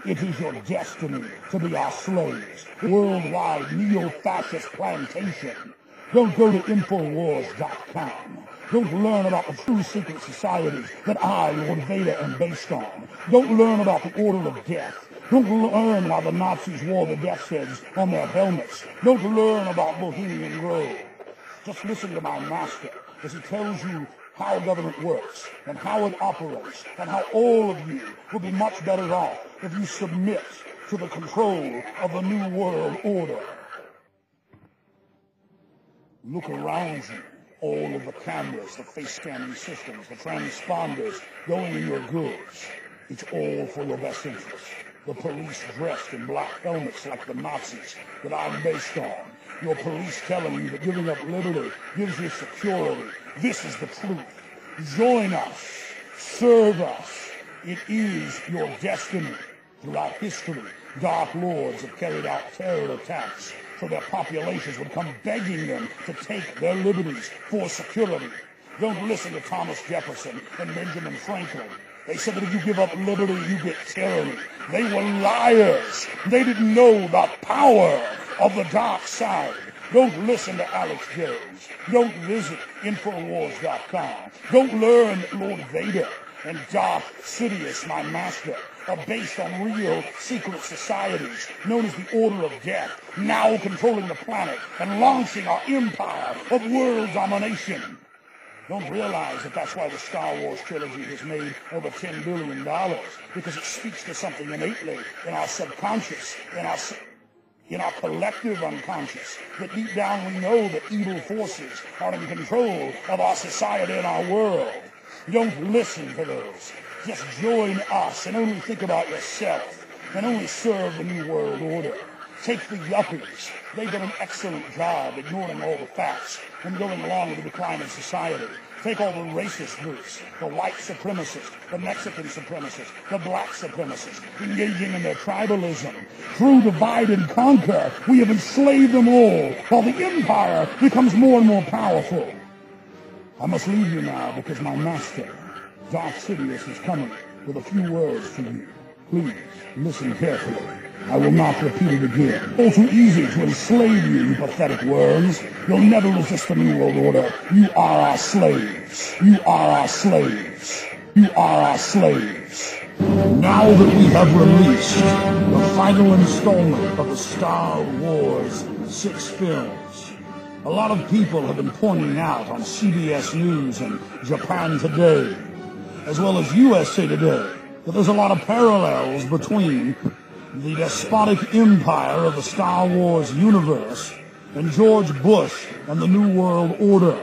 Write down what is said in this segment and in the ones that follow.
It is your destiny to be our slaves. Worldwide neo-fascist plantation. Don't go to Infowars.com. Don't learn about the true secret societies that I, Lord Vader, am based on. Don't learn about the order of death. Don't learn why the Nazis wore the death's heads on their helmets. Don't learn about Bohemian Grove. Just listen to my master as he tells you how government works and how it operates and how all of you will be much better off if you submit to the control of the New World Order. Look around you. All of the cameras, the face-scanning systems, the transponders going in your goods. It's all for your best interest. The police dressed in black helmets like the Nazis that I'm based on. Your police telling you that giving up liberty gives you security. This is the truth. Join us. Serve us. It is your destiny. Throughout history, Dark Lords have carried out terror attacks so their populations would come begging them to take their liberties for security. Don't listen to Thomas Jefferson and Benjamin Franklin. They said that if you give up liberty, you get tyranny. They were liars. They didn't know the power of the dark side. Don't listen to Alex Jones. Don't visit Infowars.com. Don't learn that Lord Vader and Darth Sidious, my master, are based on real secret societies known as the Order of Death, now controlling the planet and launching our empire of world domination. Don't realize that that's why the Star Wars trilogy has made over $10 billion, because it speaks to something innately in our subconscious, in our collective unconscious, that deep down we know that evil forces are in control of our society and our world. Don't listen to those. Just join us and only think about yourself and only serve the New World Order. Take the yuppies. They've done an excellent job ignoring all the facts and going along with the decline of society. Take all the racist groups, the white supremacists, the Mexican supremacists, the black supremacists, engaging in their tribalism. Through divide and conquer, we have enslaved them all, while the empire becomes more and more powerful. I must leave you now because my master, Darth Sidious, is coming with a few words to you. Please, listen carefully. I will not repeat it again. All too easy to enslave you, you pathetic worms. You'll never resist the New World Order. You are our slaves. You are our slaves. You are our slaves. Now that we have released the final installment of the Star Wars 6 films, a lot of people have been pointing out on CBS News and Japan Today, as well as USA Today, that there's a lot of parallels between the despotic empire of the Star Wars universe and George Bush and the New World Order.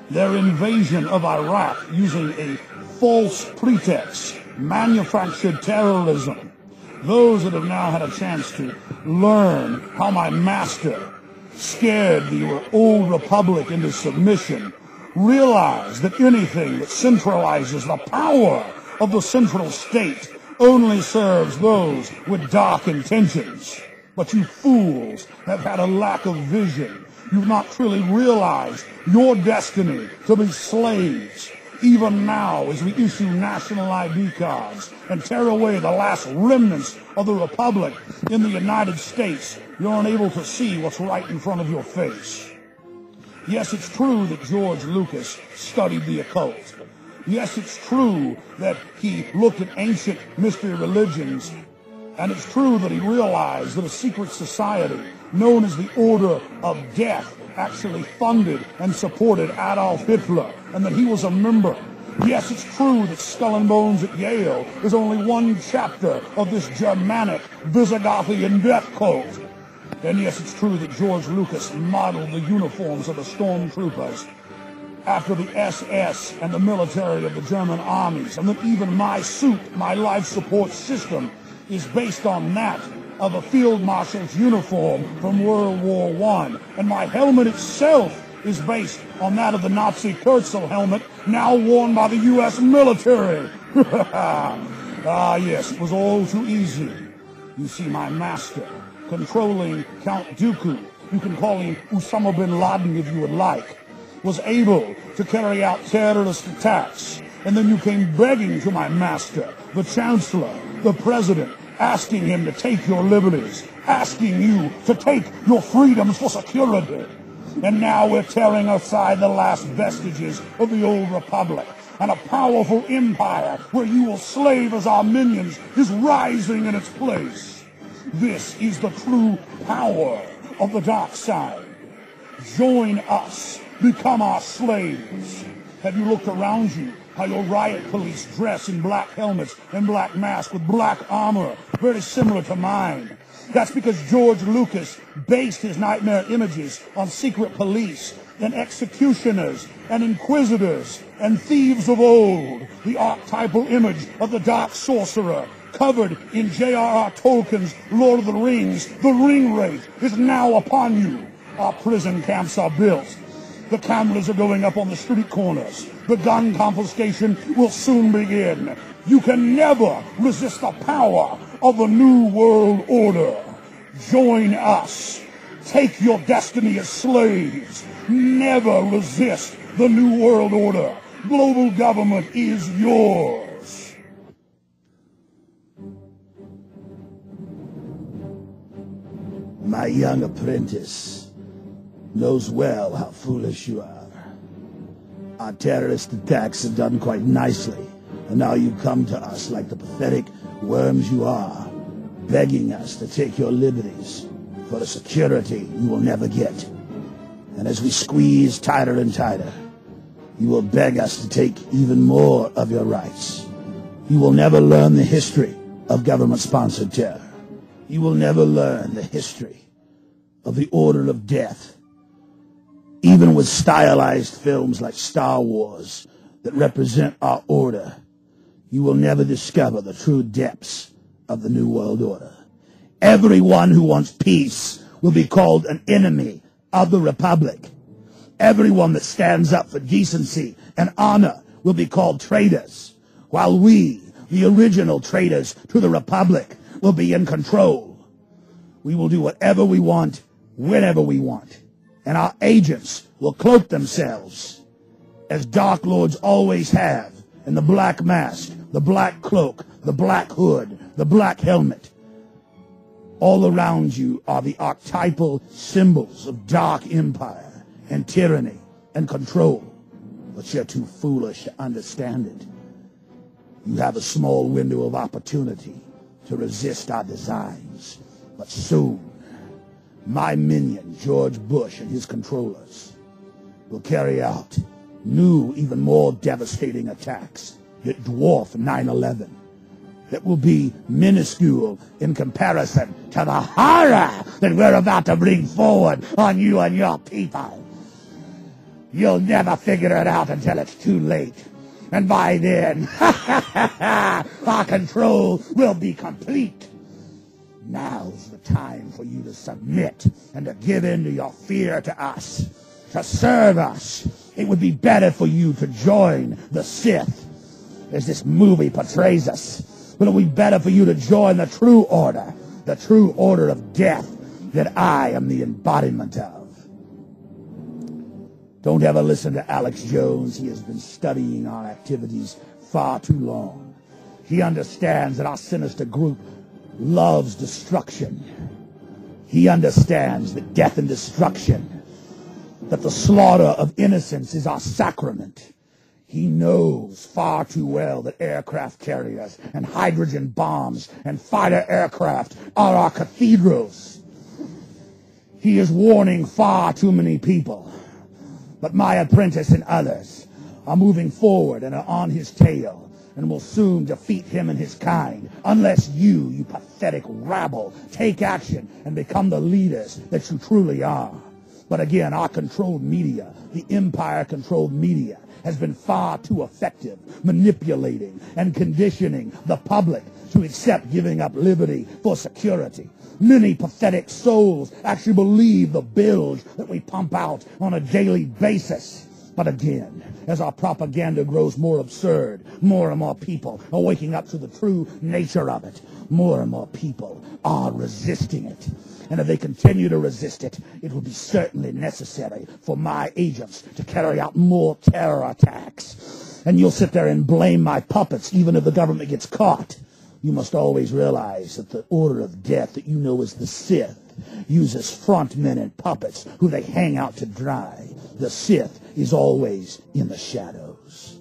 Their invasion of Iraq using a false pretext, manufactured terrorism. Those that have now had a chance to learn how my master scared the old republic into submission realize that anything that centralizes the power of the central state only serves those with dark intentions. But you fools have had a lack of vision. You've not truly realized your destiny to be slaves. Even now, as we issue national ID cards and tear away the last remnants of the Republic in the United States, you're unable to see what's right in front of your face. Yes, it's true that George Lucas studied the occult. Yes, it's true that he looked at ancient mystery religions, and it's true that he realized that a secret society known as the Order of Death actually funded and supported Adolf Hitler, and that he was a member. Yes, it's true that Skull and Bones at Yale is only one chapter of this Germanic Visigothian death cult. And yes, it's true that George Lucas modeled the uniforms of the stormtroopers after the SS and the military of the German armies, and that even my suit, my life support system, is based on that of a field marshal's uniform from World War I, and my helmet itself is based on that of the Nazi Kurzel helmet, now worn by the U.S. military. Ah, yes, it was all too easy. You see, my master, controlling Count Dooku, you can call him Osama bin Laden if you would like, was able to carry out terrorist attacks. And then you came begging to my master, the chancellor, the president, asking him to take your liberties, asking you to take your freedoms for security. And now we're tearing aside the last vestiges of the old republic, and a powerful empire where you will slave as our minions is rising in its place. This is the true power of the dark side. Join us. Become our slaves. Have you looked around you? How your riot police dress in black helmets and black masks with black armor, very similar to mine. That's because George Lucas based his nightmare images on secret police and executioners and inquisitors and thieves of old. The archetypal image of the dark sorcerer, covered in J.R.R. Tolkien's Lord of the Rings, the ring wraith, is now upon you. Our prison camps are built. The cameras are going up on the street corners. The gun confiscation will soon begin. You can never resist the power of the New World Order. Join us. Take your destiny as slaves. Never resist the New World Order. Global government is yours. My young apprentice knows well how foolish you are. Our terrorist attacks have done quite nicely, and now you come to us like the pathetic worms you are, begging us to take your liberties for the security you will never get. And as we squeeze tighter and tighter, you will beg us to take even more of your rights. You will never learn the history of government-sponsored terror. You will never learn the history of the order of death. Even with stylized films like Star Wars that represent our order, you will never discover the true depths of the New World Order. Everyone who wants peace will be called an enemy of the Republic. Everyone that stands up for decency and honor will be called traitors, while we, the original traitors to the Republic, will be in control. We will do whatever we want, whenever we want. And our agents will cloak themselves, as Dark Lords always have, in the black mask, the black cloak, the black hood, the black helmet. All around you are the archetypal symbols of dark empire and tyranny and control, but you're too foolish to understand it. You have a small window of opportunity to resist our designs, but soon, my minion, George Bush, and his controllers will carry out new, even more devastating attacks that dwarf 9/11, that will be minuscule in comparison to the horror that we're about to bring forward on you and your people. You'll never figure it out until it's too late. And by then, our control will be complete. Now's the time for you to submit and to give in to your fear to us, to serve us. It would be better for you to join the Sith, as this movie portrays us. But it would be better for you to join the true order of death that I am the embodiment of. Don't ever listen to Alex Jones. He has been studying our activities far too long. He understands that our sinister group loves destruction. He understands that death and destruction, that the slaughter of innocents is our sacrament. He knows far too well that aircraft carriers and hydrogen bombs and fighter aircraft are our cathedrals. He is warning far too many people. But my apprentice and others are moving forward and are on his tail, and will soon defeat him and his kind, unless you pathetic rabble, take action and become the leaders that you truly are. But again, our controlled media, the empire-controlled media, has been far too effective, manipulating and conditioning the public to accept giving up liberty for security. Many pathetic souls actually believe the bilge that we pump out on a daily basis. But again, as our propaganda grows more absurd, more and more people are waking up to the true nature of it. More and more people are resisting it. And if they continue to resist it, it will be certainly necessary for my agents to carry out more terror attacks. And you'll sit there and blame my puppets even if the government gets caught. You must always realize that the order of death that you know as the Sith uses frontmen and puppets who they hang out to dry. The Sith is always in the shadows.